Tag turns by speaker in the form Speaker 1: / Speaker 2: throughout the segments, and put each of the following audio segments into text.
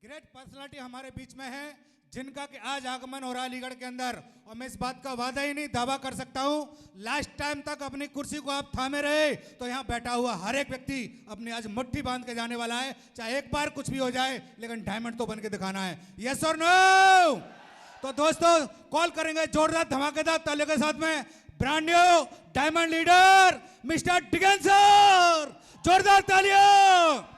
Speaker 1: Great personality हमारे बीच में है जिनका कि आज आगमन हो रहा है अलीगढ़ के अंदर, और मैं इस बात का वादा ही नहीं दावा कर सकता हूं, लास्ट टाइम तक अपनी कुर्सी को आप थामे रहे तो यहां बैठा हुआ हर एक व्यक्ति अपनी आज मुट्ठी बांध के जाने वाला है, चाहे एक बार कुछ भी हो जाए लेकिन डायमंड तो बन के दिखाना है। यस और नो? तो दोस्तों कॉल करेंगे जोरदार धमाकेदार तालियों के साथ में brand new diamond leader mister डिगन सर, जोरदार तालियां।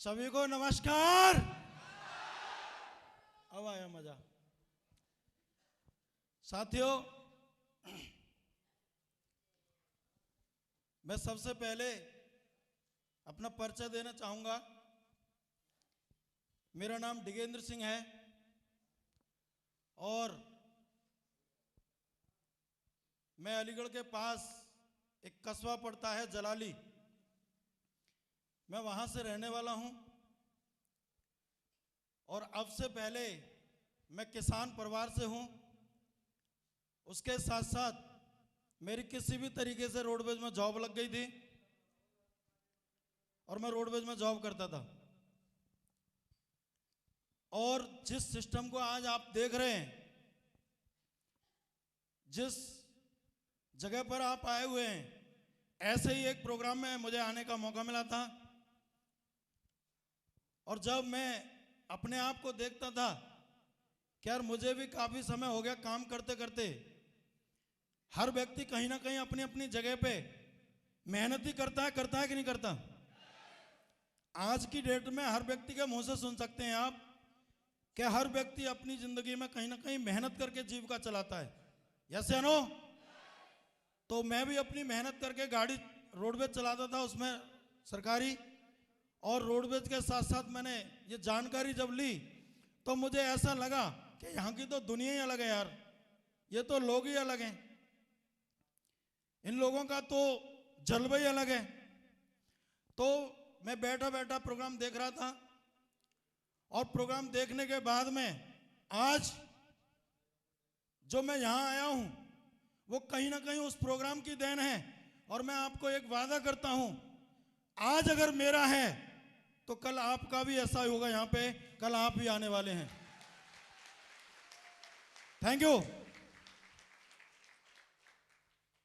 Speaker 2: सभी को नमस्कार। अब आया मजा। साथियों, मैं सबसे पहले अपना परिचय देना चाहूंगा। मेरा नाम डिगेंद्र सिंह है और मैं अलीगढ़ के पास एक कस्बा पड़ता है जलाली, मैं वहां से रहने वाला हूं। और अब से पहले मैं किसान परिवार से हूं। उसके साथ साथ मेरी किसी भी तरीके से रोडवेज में जॉब लग गई थी और मैं रोडवेज में जॉब करता था। और जिस सिस्टम को आज आप देख रहे हैं, जिस जगह पर आप आए हुए हैं, ऐसे ही एक प्रोग्राम में मुझे आने का मौका मिला था। और जब मैं अपने आप को देखता था कि यार मुझे भी काफी समय हो गया काम करते करते, हर व्यक्ति कहीं ना कहीं अपनी अपनी जगह पे मेहनत ही करता है कि नहीं करता। आज की डेट में हर व्यक्ति के मुंह से सुन सकते हैं आप कि हर व्यक्ति अपनी जिंदगी में कहीं ना कहीं मेहनत करके जीविका चलाता है। यस या नो? तो मैं भी अपनी मेहनत करके गाड़ी रोडवेज चलाता था, उसमें सरकारी, और रोडवेज के साथ साथ मैंने ये जानकारी जब ली तो मुझे ऐसा लगा कि यहाँ की तो दुनिया ही अलग है यार, ये तो लोग ही अलग हैं, इन लोगों का तो जलवा ही अलग है। तो मैं बैठा बैठा प्रोग्राम देख रहा था और प्रोग्राम देखने के बाद में आज जो मैं यहाँ आया हूँ वो कहीं ना कहीं उस प्रोग्राम की देन है। और मैं आपको एक वादा करता हूँ, आज अगर मेरा है तो कल आपका भी ऐसा ही होगा। यहां पे कल आप भी आने वाले हैं। Thank you.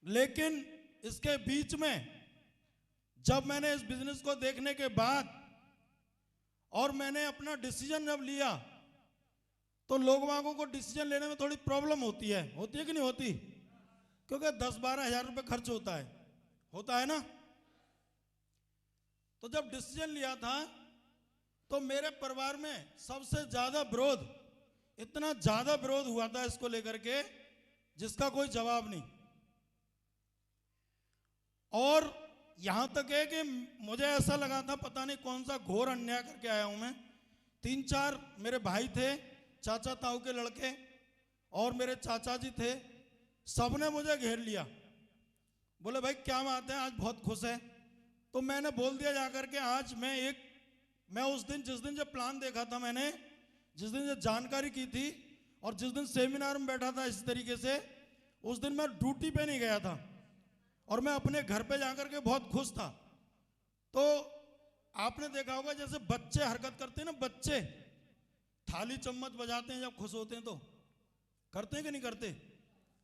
Speaker 2: लेकिन इसके बीच में जब मैंने इस बिजनेस को देखने के बाद और मैंने अपना डिसीजन जब लिया, तो लोगों को डिसीजन लेने में थोड़ी प्रॉब्लम होती है कि नहीं होती? क्योंकि 10-12 हजार रुपए खर्च होता है ना। तो जब डिसीजन लिया था तो मेरे परिवार में सबसे ज्यादा विरोध, इतना ज्यादा विरोध हुआ था इसको लेकर के जिसका कोई जवाब नहीं। और यहां तक है कि मुझे ऐसा लगा था पता नहीं कौन सा घोर अन्याय करके आया हूं मैं। 3-4 मेरे भाई थे, चाचा ताऊ के लड़के, और मेरे चाचा जी थे, सबने मुझे घेर लिया। बोले भाई क्या बात है, आज बहुत खुश है। तो मैंने बोल दिया जाकर के आज मैं उस दिन जिस दिन जब प्लान देखा था, मैंने जिस दिन जब जानकारी की थी और जिस दिन सेमिनार में बैठा था इस तरीके से, उस दिन मैं ड्यूटी पे नहीं गया था और मैं अपने घर पे जाकर के बहुत खुश था। तो आपने देखा होगा जैसे बच्चे हरकत करते हैं ना, बच्चे थाली चम्मच बजाते हैं जब खुश होते हैं, तो करते हैं कि नहीं करते?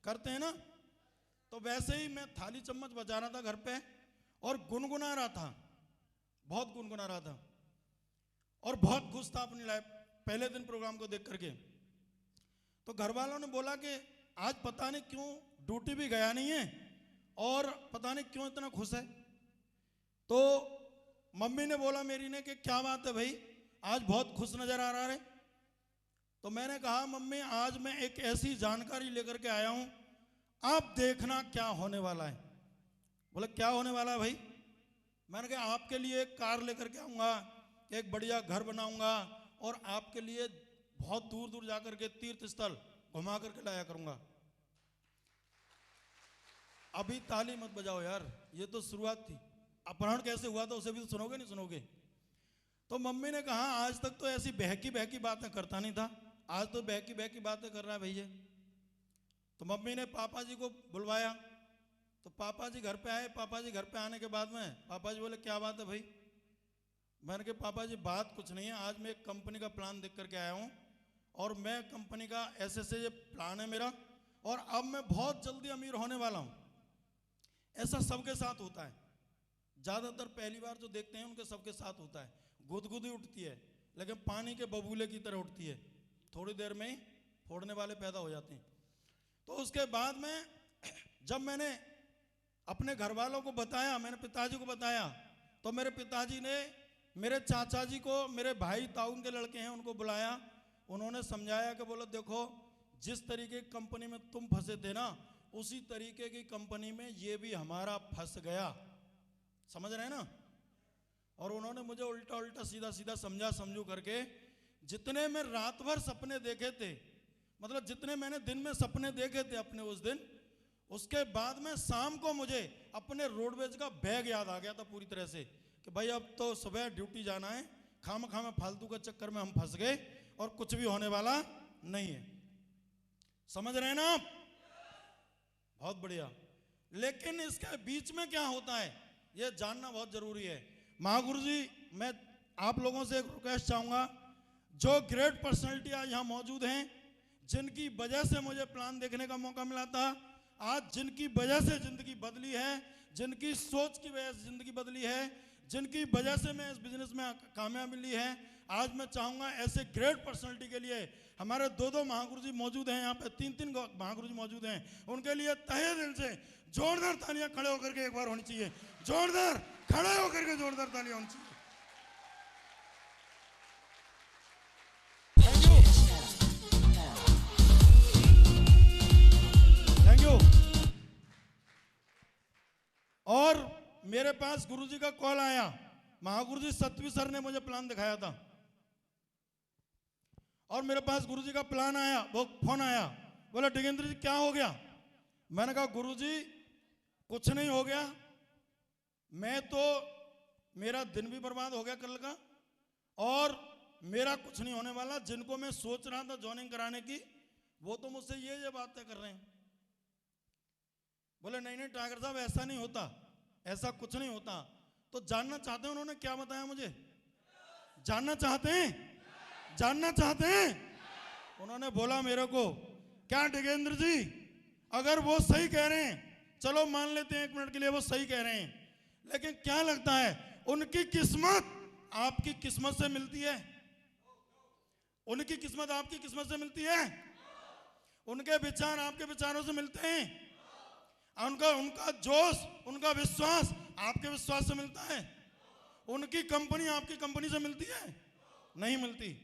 Speaker 2: करते हैं ना। तो वैसे ही मैं थाली चम्मच बजा रहा था घर पे और गुनगुना रहा था, बहुत गुनगुना रहा था और बहुत खुश था अपनी लाइफ पहले दिन प्रोग्राम को देख करके। तो घर वालों ने बोला कि आज पता नहीं क्यों ड्यूटी भी गया नहीं है और पता नहीं क्यों इतना खुश है। तो मम्मी ने बोला मेरी ने कि क्या बात है भाई, आज बहुत खुश नजर आ रहा है। तो मैंने कहा मम्मी आज मैं एक ऐसी जानकारी लेकर के आया हूं, आप देखना क्या होने वाला है। बोले क्या होने वाला है भाई? मैंने कहा आपके लिए एक कार लेकर के आऊंगा, एक बढ़िया घर बनाऊंगा और आपके लिए बहुत दूर दूर जाकर के तीर्थ स्थल घुमा करके लाया करूंगा। अभी ताली मत बजाओ यार, ये तो शुरुआत थी। अपहरण कैसे हुआ था उसे भी तो सुनोगे नहीं सुनोगे? तो मम्मी ने कहा आज तक तो ऐसी बहकी बहकी बातें करता नहीं था, आज तो बहकी बहकी बातें कर रहा है भैया। तो मम्मी ने पापा जी को बुलवाया, तो पापा जी घर पे आए। पापा जी घर पे आने के बाद में पापा जी बोले क्या बात है भाई? मैंने कहा पापा जी बात कुछ नहीं है, आज मैं एक कंपनी का प्लान देख करके आया हूँ और मैं कंपनी का ऐसे ये प्लान है मेरा और अब मैं बहुत जल्दी अमीर होने वाला हूँ। ऐसा सबके साथ होता है, ज़्यादातर पहली बार जो देखते हैं उनके सबके साथ होता है। गुदगुदी उठती है लेकिन पानी के बबूले की तरह उठती है, थोड़ी देर में ही फोड़ने वाले पैदा हो जाते हैं। तो उसके बाद में जब मैंने अपने घर वालों को बताया, मैंने पिताजी को बताया, तो मेरे पिताजी ने मेरे चाचा जी को, मेरे भाई ताऊ के लड़के हैं उनको बुलाया। उन्होंने समझाया कि बोलो देखो जिस तरीके की कंपनी में तुम फंसे थे ना, उसी तरीके की कंपनी में ये भी हमारा फंस गया, समझ रहे हैं ना। और उन्होंने मुझे उल्टा उल्टा सीधा सीधा समझू करके, जितने मैं रात भर सपने देखे थे, मतलब जितने मैंने दिन में सपने देखे थे अपने उस दिन, उसके बाद में शाम को मुझे अपने रोडवेज का बैग याद आ गया था पूरी तरह से कि भाई अब तो सुबह ड्यूटी जाना है, खाम फालतू का चक्कर में हम फंस गए और कुछ भी होने वाला नहीं है। समझ रहे हैं ना आप? बहुत बढ़िया। लेकिन इसके बीच में क्या होता है ये जानना बहुत जरूरी है। महागुरु जी, मैं आप लोगों से एक रिक्वेस्ट चाहूंगा, जो ग्रेट पर्सनालिटी आज यहाँ मौजूद हैं, जिनकी वजह से मुझे प्लान देखने का मौका मिला था, आज जिनकी वजह से जिंदगी बदली है, जिनकी सोच की वजह से जिंदगी बदली है, जिनकी वजह से मैं इस बिजनेस में कामयाबी मिली है, आज मैं चाहूंगा ऐसे ग्रेट पर्सनालिटी के लिए, हमारे दो महागुरु जी मौजूद हैं यहाँ पे, तीन महागुरु जी मौजूद हैं, उनके लिए तहे दिल से जोरदार तालियां खड़े होकर के एक बार होनी चाहिए, जोरदार खड़े होकर के जोरदार तालियां होनी चाहिए। Thank you. और मेरे पास गुरुजी का कॉल आया, महागुरुजी सतवी सर ने मुझे प्लान दिखाया था और मेरे पास गुरुजी का प्लान आया, वो फोन आया, बोला डिगेंद्र जी क्या हो गया? मैंने कहा गुरुजी कुछ नहीं हो गया, मैं तो मेरा दिन भी बर्बाद हो गया कल का और मेरा कुछ नहीं होने वाला। जिनको मैं सोच रहा था ज्वाइनिंग कराने की, वो तो मुझसे ये बातें कर रहे हैं। बोले नहीं टाइगर साहब ऐसा नहीं होता, ऐसा कुछ नहीं होता। तो जानना चाहते हैं उन्होंने क्या बताया मुझे? जानना चाहते हैं? जानना चाहते हैं? उन्होंने बोला मेरे को, क्या डिगेंद्र जी अगर वो सही कह रहे हैं, चलो मान लेते हैं एक मिनट के लिए वो सही कह रहे हैं, लेकिन क्या लगता है उनकी किस्मत आपकी किस्मत से मिलती है? उनकी किस्मत आपकी किस्मत से मिलती है? उनके विचार आपके विचारों से मिलते हैं? उनका जोश, उनका विश्वास आपके विश्वास से मिलता है? उनकी कंपनी आपकी कंपनी से मिलती है? नहीं मिलती।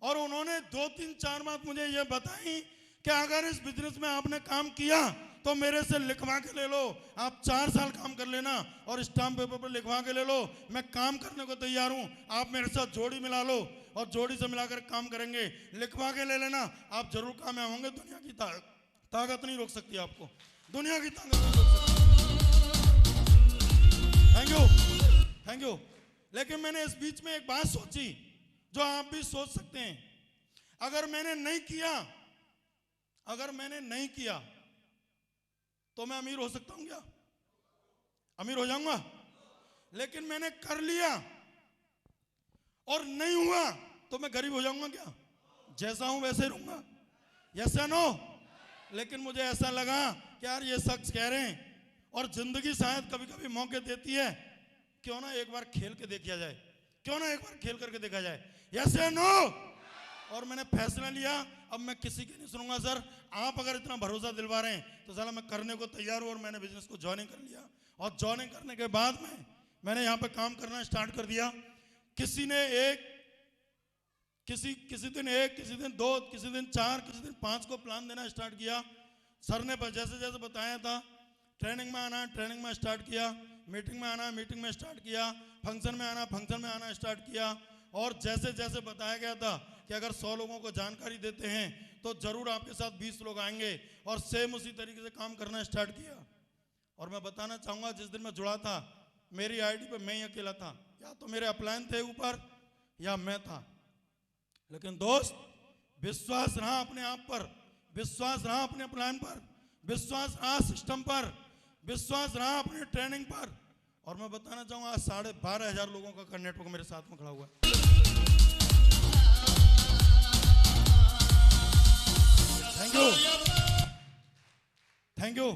Speaker 2: और उन्होंने 2-3-4 बात मुझे ये बताई कि अगर इस बिजनेस में आपने काम किया तो मेरे से लिखवा के ले लो, आप 4 साल काम कर लेना और स्टाम्प पेपर पर लिखवा के ले लो, मैं काम करने को तैयार हूं, आप मेरे साथ जोड़ी मिला लो और जोड़ी से मिलाकर काम करेंगे, लिखवा के ले लेना, आप जरूर कामयाब होंगे। दुनिया की ताकत नहीं रोक सकती आपको, दुनिया की ताकत नहीं रोक सकती। Thank you. लेकिन मैंने इस बीच में एक बात सोची जो आप भी सोच सकते हैं, अगर मैंने नहीं किया तो मैं अमीर हो सकता हूं क्या? अमीर हो जाऊंगा। लेकिन मैंने कर लिया और नहीं हुआ तो मैं गरीब हो जाऊंगा क्या? जैसा हूं वैसे रहूंगा, यस या नो? लेकिन मुझे ऐसा लगा कि यार ये शख्स कह रहे हैं और जिंदगी शायद कभी कभी मौके देती है, क्यों ना एक बार खेल के देखा जाए, क्यों ना एक बार खेल करके देखा जाए, यस या नो? और मैंने फैसला लिया, अब मैं किसी की नहीं सुनूंगा। सर आप अगर इतना भरोसा दिलवा रहे हैं तो साला मैं करने को तैयार हूं। और मैंने बिजनेस को ज्वाइनिंग कर लिया और ज्वाइनिंग करने के बाद में मैंने यहाँ पे काम करना स्टार्ट कर दिया। किसी दिन 1, किसी दिन 2, किसी दिन 4, किसी दिन 5 को प्लान देना स्टार्ट किया। सर ने जैसे जैसे बताया था, ट्रेनिंग में आना, ट्रेनिंग में स्टार्ट किया, मीटिंग में आना, मीटिंग में स्टार्ट किया, फंक्शन में आना, फंक्शन में आना स्टार्ट किया। और जैसे जैसे बताया गया था कि अगर 100 लोगों को जानकारी देते हैं तो जरूर आपके साथ 20 लोग आएंगे, और सेम उसी तरीके से काम करना स्टार्ट किया। और मैं बताना चाहूँगा, जिस दिन मैं जुड़ा था मेरी आईडी पे मैं ही अकेला था, या तो मेरे अपलाइन थे ऊपर या मैं था। लेकिन दोस्त, विश्वास रहा अपने आप पर, विश्वास रहा अपने प्लान पर, विश्वास रहा सिस्टम पर, विश्वास रहा अपने ट्रेनिंग पर। और मैं बताना चाहूंगा, आज 12,500 लोगों का नेटवर्क मेरे साथ में खड़ा हुआ है। Thank you, thank you.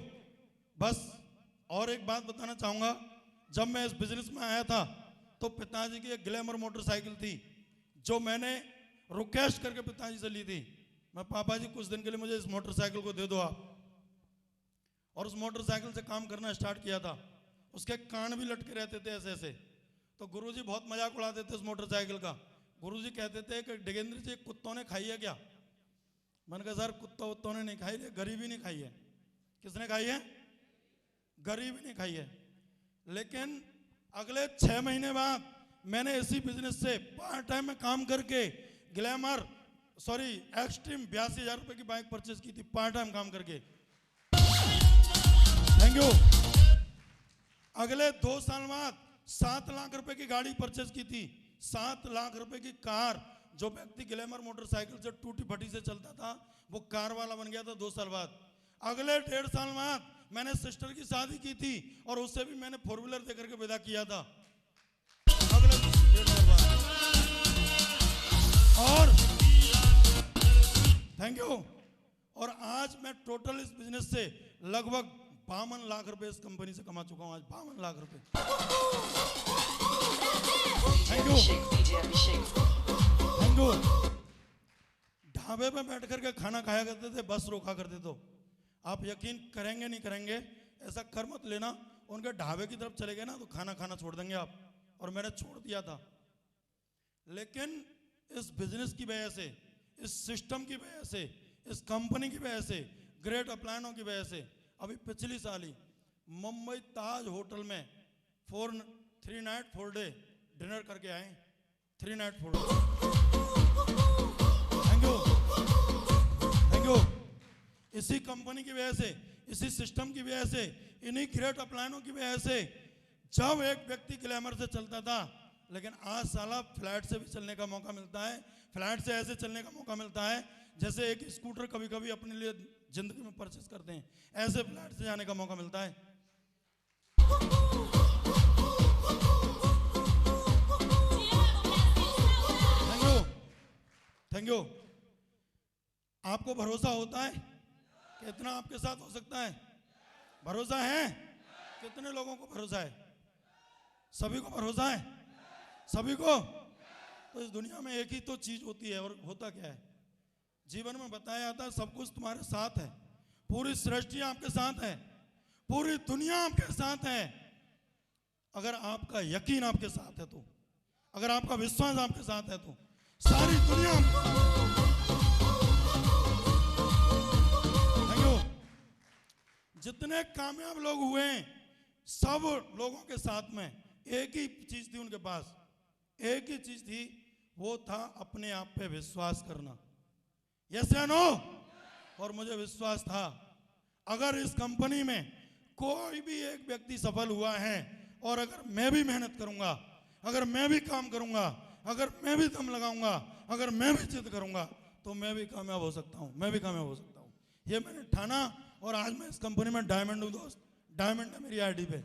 Speaker 2: बस और एक बात बताना चाहूंगा, जब मैं इस बिजनेस में आया था तो पिताजी की एक ग्लैमर मोटरसाइकिल थी जो मैंने रिक्वेस्ट करके पिताजी से ली थी। मैं, पापा जी कुछ दिन के लिए मुझे इस मोटरसाइकिल को दे दो आप। और उस मोटरसाइकिल से काम करना स्टार्ट किया था। उसके कान भी लटके रहते थे ऐसे ऐसे। तो गुरुजी बहुत मजाक उड़ाते थे उस मोटरसाइकिल का। गुरुजी कहते थे कि डिगेंद्र जी, कुत्तों ने खाई है क्या? मैंने कहा सर, कुत्तों ने नहीं खाई है, गरीबी नहीं खाई है। किसने खाई है? गरीबी नहीं खाई है। लेकिन अगले 6 महीने बाद मैंने इसी बिजनेस से पार्ट टाइम में काम करके एक्सट्रीम 82,000 रुपए की बाइक परचेज की थी, पार्ट टाइम काम करके। Thank you. अगले 2 साल बाद 7 लाख रुपए की गाड़ी परचेज की थी, 7 लाख रुपए की कार। जो व्यक्ति ग्लैमर मोटरसाइकिल से टूटी फटी से चलता था वो कार वाला बन गया था 2 साल बाद। अगले 1.5 साल बाद मैंने सिस्टर की शादी की थी और उससे भी मैंने 4 व्हीलर देकर के विदा किया था। अगले 1.5 साल बाद। और थैंक यू। और आज मैं टोटल इस बिजनेस से लगभग 52 लाख रुपए इस कंपनी से कमा चुका हूं। आज 52 लाख रुपए। Thank you, thank you. ढाबे पे बैठ करके खाना खाया करते थे, बस रोका करते तो। आप यकीन करेंगे नहीं करेंगे, ऐसा कर मत लेना, उनके ढाबे की तरफ चले गए ना तो खाना खाना छोड़ देंगे आप। और मैंने छोड़ दिया था। लेकिन इस बिजनेस की वजह से, इस सिस्टम की वजह से, इस कंपनी की वजह से, ग्रेट अपलाइनों की वजह से, अभी पिछली साल ही मुंबई ताज होटल में 3 नाइट 4 डे डिनर करके आए। 3 night 4 day. Thank you, thank you. इसी कंपनी की वजह से, इसी सिस्टम की वजह से, इन्हीं ग्रेट अपलाइनों की वजह से, जब एक व्यक्ति ग्लैमर से चलता था, लेकिन आज साला फ्लैट से भी चलने का मौका मिलता है। फ्लैट से ऐसे चलने का मौका मिलता है जैसे एक स्कूटर कभी कभी अपने लिए जिंदगी में परचेस करते हैं, ऐसे फ्लैट से जाने का मौका मिलता है। Thank you, thank you. आपको भरोसा होता है कि इतना आपके साथ हो सकता है? भरोसा है? कितने लोगों को भरोसा है? सभी को भरोसा है? सभी को? तो इस दुनिया में एक ही तो चीज होती है, और होता क्या है? जीवन में बताया जाता है सब कुछ तुम्हारे साथ है, पूरी सृष्टि आपके साथ है, पूरी दुनिया आपके साथ है। अगर आपका यकीन आपके साथ है तो, अगर आपका विश्वास आपके साथ है तो सारी दुनिया आपके साथ है। Thank you. जितने कामयाब लोग हुए हैं, सब लोगों के साथ में एक ही चीज थी उनके पास, एक ही चीज थी, वो था अपने आप पे विश्वास करना। यस या नो? और मुझे विश्वास था, अगर इस कंपनी में कोई भी एक व्यक्ति सफल हुआ है, और अगर मैं भी मेहनत करूंगा, अगर मैं भी काम करूंगा, अगर मैं भी दम लगाऊंगा, अगर मैं भी जिद करूंगा, तो मैं भी कामयाब हो सकता हूं, मैं भी कामयाब हो सकता हूं। ये मैंने ठाना, और आज मैं इस कंपनी में डायमंड हूं दोस्त। डायमंड है मेरी आईडी पे।